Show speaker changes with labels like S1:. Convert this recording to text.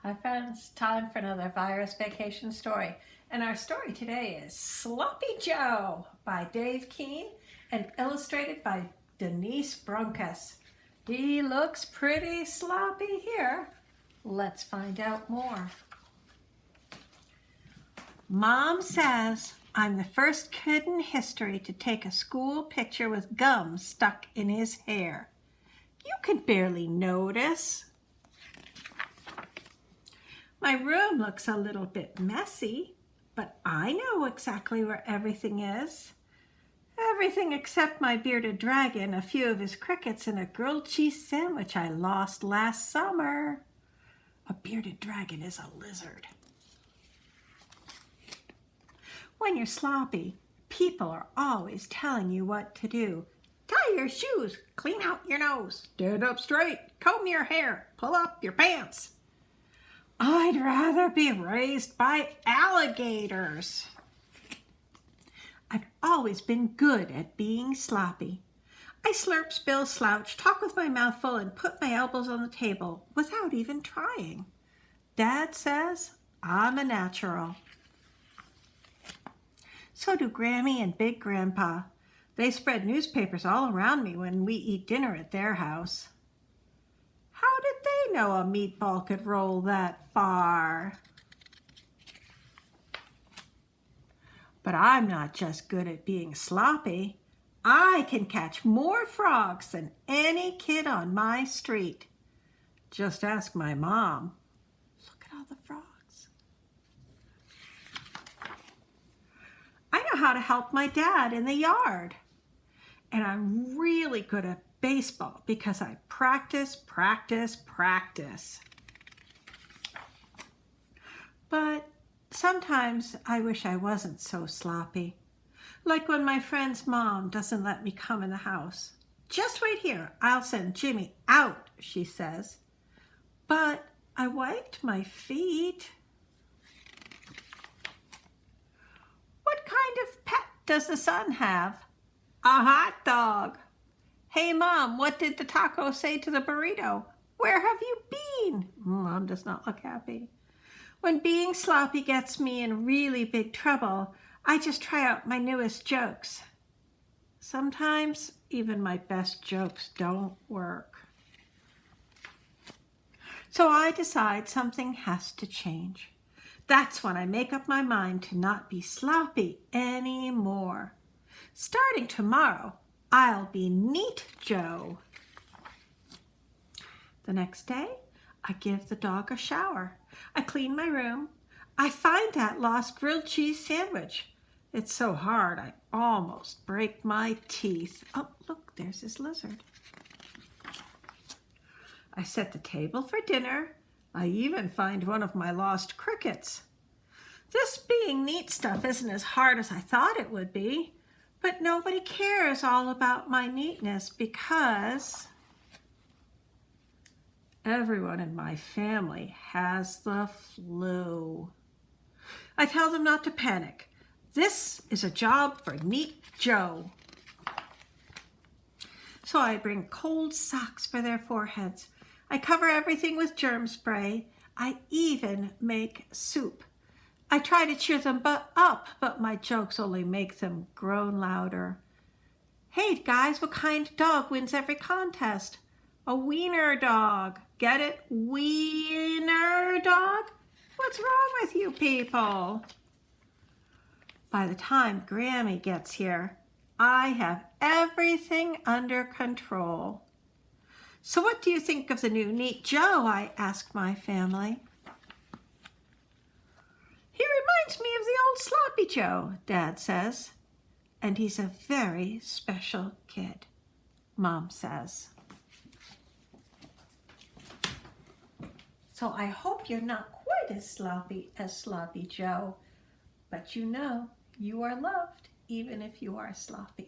S1: Hi friends, time for another virus vacation story. And our story today is Sloppy Joe by Dave Keene and illustrated by Denise Brunkus. He looks pretty sloppy here. Let's find out more. Mom says I'm the first kid in history to take a school picture with gum stuck in his hair. You can barely notice. My room looks a little bit messy, but I know exactly where everything is. Everything except my bearded dragon, a few of his crickets, and a grilled cheese sandwich I lost last summer. A bearded dragon is a lizard. When you're sloppy, people are always telling you what to do. Tie your shoes, clean out your nose, stand up straight, comb your hair, pull up your pants. I'd rather be raised by alligators. I've always been good at being sloppy. I slurp, spill, slouch, talk with my mouth full, and put my elbows on the table without even trying. Dad says I'm a natural. So do Grammy and Big Grandpa. They spread newspapers all around me when we eat dinner at their house. How did they know a meatball could roll that far? But I'm not just good at being sloppy. I can catch more frogs than any kid on my street. Just ask my mom. Look at all the frogs. I know how to help my dad in the yard. And I'm really good at baseball because I practice. But sometimes I wish I wasn't so sloppy. Like when my friend's mom doesn't let me come in the house. Just wait here, I'll send Jimmy out, she says. But I wiped my feet. What kind of pet does the son have? A hot dog. Hey, Mom, what did the taco say to the burrito? Where have you been? Mom does not look happy. When being sloppy gets me in really big trouble, I just try out my newest jokes. Sometimes even my best jokes don't work. So I decide something has to change. That's when I make up my mind to not be sloppy anymore. Starting tomorrow, I'll be Neat Joe. The next day, I give the dog a shower. I clean my room. I find that lost grilled cheese sandwich. It's so hard, I almost break my teeth. Oh, look, there's his lizard. I set the table for dinner. I even find one of my lost crickets. This being neat stuff isn't as hard as I thought it would be. But nobody cares all about my neatness because everyone in my family has the flu. I tell them not to panic. This is a job for Neat Joe. So I bring cold socks for their foreheads. I cover everything with germ spray. I even make soup. I try to cheer them up, but my jokes only make them groan louder. Hey guys, what kind of dog wins every contest? A wiener dog. Get it? Wiener dog? What's wrong with you people? By the time Grammy gets here, I have everything under control. So what do you think of the new Neat Joe? I ask my family. He reminds me of the old Sloppy Joe, Dad says. And he's a very special kid, Mom says. So I hope you're not quite as Sloppy Joe, but you know you are loved even if you are sloppy.